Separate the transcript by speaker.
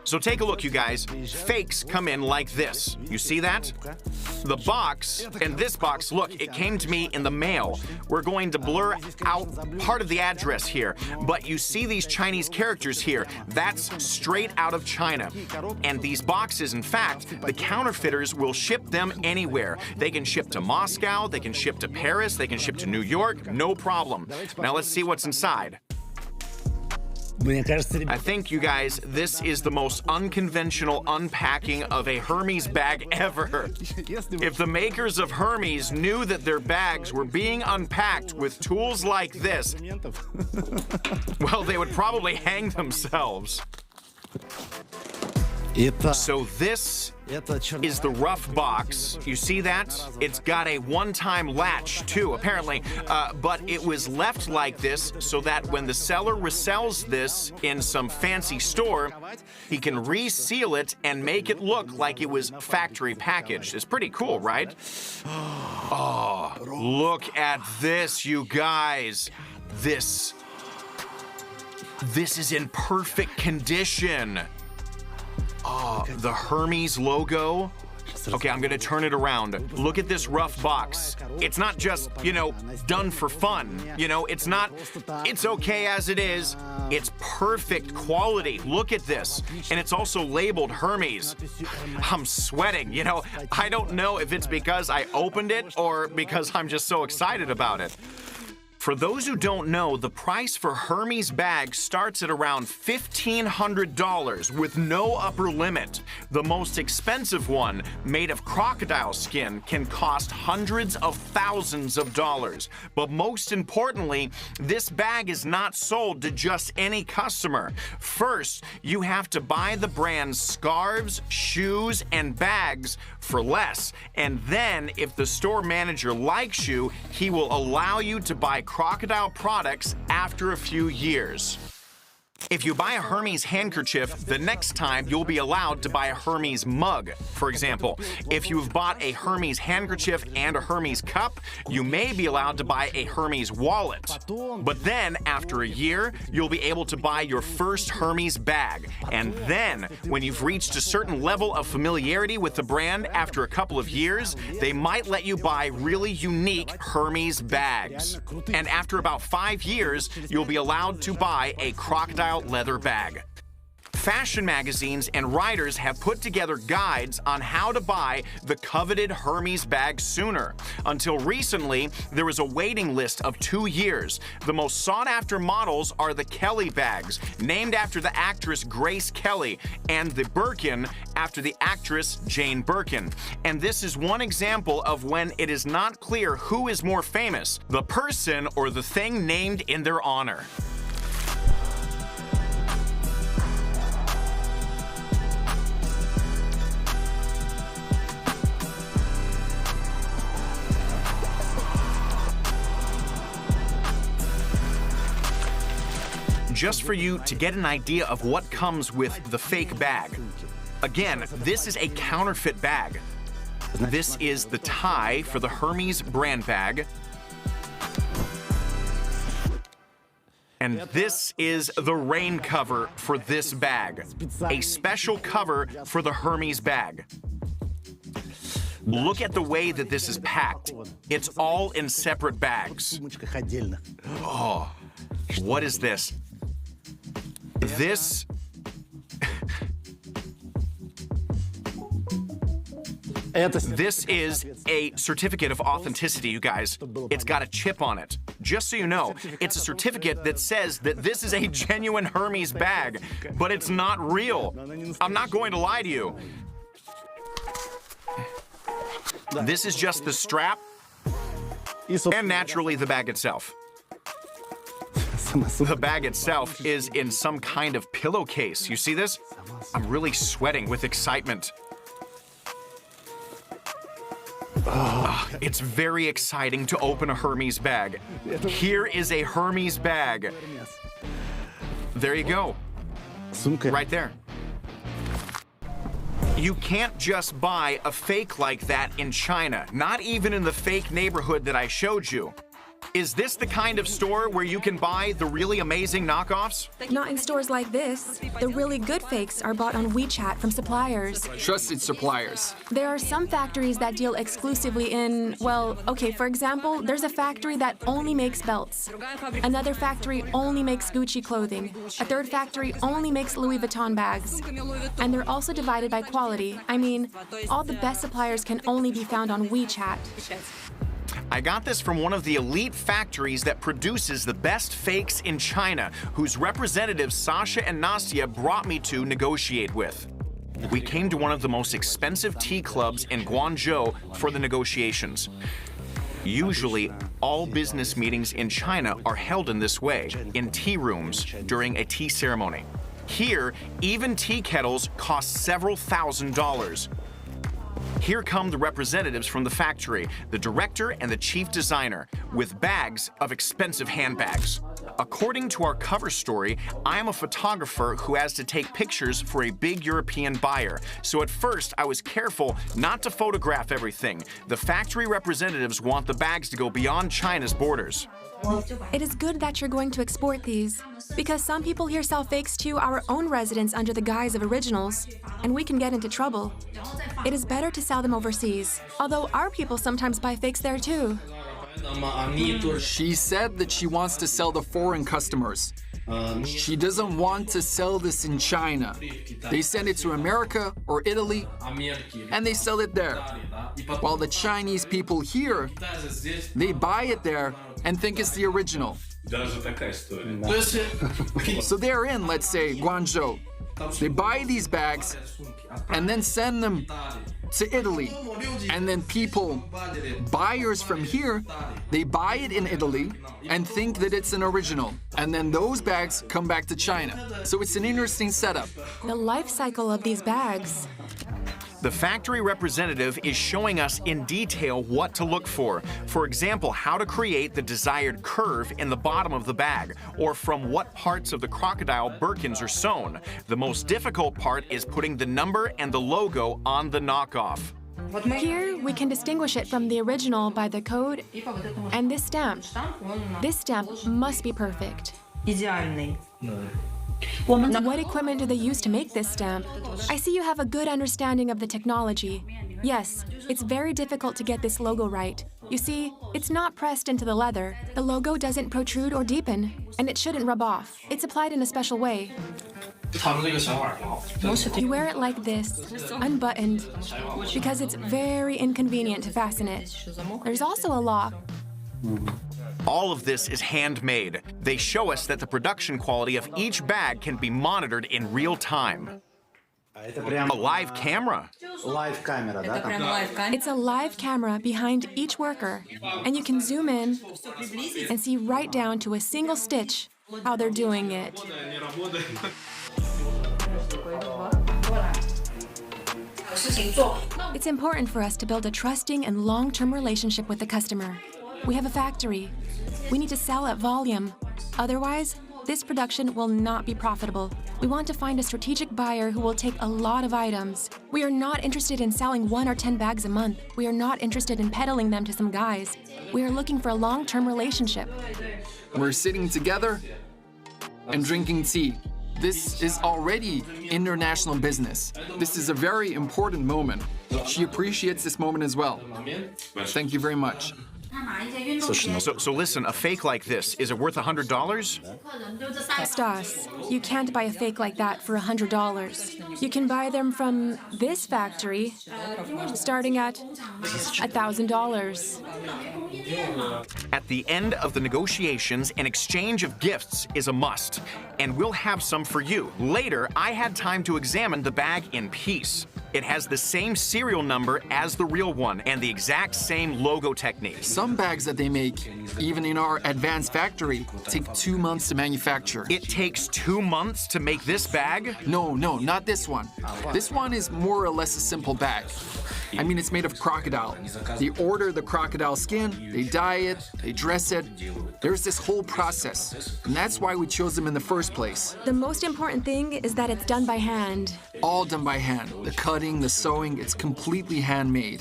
Speaker 1: So take a look, you guys. Fakes come in like this. You see that? The box, and this box, look, it came to me in the mail. We're going to blur out part of the address here, but you see these Chinese characters here. That's straight out of China. And these boxes, in fact, the counterfeiters will ship them anywhere. They can ship to Moscow, they can ship to Paris, they can ship to New York, no problem. Now let's see what's inside. I think, you guys, this is the most unconventional unpacking of a Hermes bag ever. If the makers of Hermes knew that their bags were being unpacked with tools like this, well, they would probably hang themselves. So this is the rough box. You see that? It's got a one-time latch too, apparently, but it was left like this so that when the seller resells this in some fancy store, he can reseal it and make it look like it was factory packaged. It's pretty cool, right? Oh, look at this, you guys. This is in perfect condition. Oh, the Hermes logo. Okay, I'm gonna turn it around. Look at this rough box. It's not just, you know, done for fun. You know, it's not, it's okay as it is. It's perfect quality. Look at this. And it's also labeled Hermes. I'm sweating, you know. I don't know if it's because I opened it or because I'm just so excited about it. For those who don't know, the price for Hermes bags starts at around $1,500 with no upper limit. The most expensive one, made of crocodile skin, can cost hundreds of thousands of dollars. But most importantly, this bag is not sold to just any customer. First, you have to buy the brand's scarves, shoes, and bags for less. And then, if the store manager likes you, he will allow you to buy crocodile products after a few years. If you buy a Hermes handkerchief, the next time you'll be allowed to buy a Hermes mug. For example, if you've bought a Hermes handkerchief and a Hermes cup, you may be allowed to buy a Hermes wallet. But then, after a year, you'll be able to buy your first Hermes bag. And then, when you've reached a certain level of familiarity with the brand after a couple of years, they might let you buy really unique Hermes bags. And after about 5 years, you'll be allowed to buy a crocodile leather bag. Fashion magazines and writers have put together guides on how to buy the coveted Hermes bag sooner. Until recently, there was a waiting list of 2 years. The most sought-after models are the Kelly bags, named after the actress Grace Kelly, and the Birkin, after the actress Jane Birkin. And this is one example of when it is not clear who is more famous, the person or the thing named in their honor. Just for you to get an idea of what comes with the fake bag. Again, this is a counterfeit bag. This is the tie for the Hermes brand bag. And this is the rain cover for this bag. A special cover for the Hermes bag. Look at the way that this is packed. It's all in separate bags. Oh, what is this? This is a certificate of authenticity, you guys. It's got a chip on it. Just so you know, it's a certificate that says that this is a genuine Hermes bag, but it's not real. I'm not going to lie to you. This is just the strap and naturally the bag itself. The bag itself is in some kind of pillowcase. You see this? I'm really sweating with excitement. It's very exciting to open a Hermes bag. Here is a Hermes bag. There you go. Right there. You can't just buy a fake like that in China, not even in the fake neighborhood that I showed you. Is this the kind of store where you can buy the really amazing knockoffs?
Speaker 2: Not in stores like this. The really good fakes are bought on WeChat from suppliers.
Speaker 3: Trusted suppliers.
Speaker 2: There are some factories that deal exclusively in, well, okay, for example, there's a factory that only makes belts. Another factory only makes Gucci clothing. A third factory only makes Louis Vuitton bags. And they're also divided by quality. I mean, all the best suppliers can only be found on WeChat.
Speaker 1: I got this from one of the elite factories that produces the best fakes in China, whose representatives Sasha and Nastya brought me to negotiate with. We came to one of the most expensive tea clubs in Guangzhou for the negotiations. Usually, all business meetings in China are held in this way, in tea rooms during a tea ceremony. Here, even tea kettles cost several $1,000s. Here come the representatives from the factory, the director and the chief designer, with bags of expensive handbags. According to our cover story, I am a photographer who has to take pictures for a big European buyer. So at first, I was careful not to photograph everything. The factory representatives want the bags to go beyond China's borders.
Speaker 2: It is good that you're going to export these, because some people here sell fakes to our own residents under the guise of originals, and we can get into trouble. It is better to sell them overseas, although our people sometimes buy fakes there too.
Speaker 3: She said that she wants to sell to foreign customers. She doesn't want to sell this in China. They send it to America or Italy, and they sell it there. While the Chinese people here, they buy it there and think it's the original. So they're in, let's say, Guangzhou. They buy these bags and then send them to Italy. And then people, buyers from here, they buy it in Italy and think that it's an original. And then those bags come back to China. So it's an interesting setup.
Speaker 2: The life cycle of these bags.
Speaker 1: The factory representative is showing us in detail what to look for. For example, how to create the desired curve in the bottom of the bag, or from what parts of the crocodile Birkins are sewn. The most difficult part is putting the number and the logo on the knockoff.
Speaker 2: Here, we can distinguish it from the original by the code and this stamp. This stamp must be perfect. What equipment do they use to make this stamp? I see you have a good understanding of the technology. Yes, it's very difficult to get this logo right. You see, it's not pressed into the leather. The logo doesn't protrude or deepen, and it shouldn't rub off. It's applied in a special way. You wear it like this, unbuttoned, because it's very inconvenient to fasten it. There's also a lock.
Speaker 1: All of this is handmade. They show us that the production quality of each bag can be monitored in real time. A live camera.
Speaker 2: It's a live camera behind each worker, and you can zoom in and see right down to a single stitch how they're doing it. It's important for us to build a trusting and long-term relationship with the customer. We have a factory. We need to sell at volume. Otherwise, this production will not be profitable. We want to find a strategic buyer who will take a lot of items. We are not interested in selling 1 or 10 bags a month. We are not interested in peddling them to some guys. We are looking for a long-term relationship.
Speaker 3: We're sitting together and drinking tea. This is already international business. This is a very important moment. She appreciates this moment as well. Thank you very much.
Speaker 1: So listen, a fake like this, is it worth $100?
Speaker 2: Stas, you can't buy a fake like that for $100. You can buy them from this factory, starting at $1,000.
Speaker 1: At the end of the negotiations, an exchange of gifts is a must, and we'll have some for you. Later, I had time to examine the bag in peace. It has the same serial number as the real one and the exact same logo technique.
Speaker 3: Some bags that they make, even in our advanced factory, take 2 months to manufacture.
Speaker 1: It takes 2 months to make this bag?
Speaker 3: No, not this one. This one is more or less a simple bag. I mean, it's made of crocodile. They order the crocodile skin, they dye it, they dress it. There's this whole process, and that's why we chose them in the first place.
Speaker 2: The most important thing is that it's done by hand.
Speaker 3: All done by hand. The cutting, the sewing, it's completely handmade.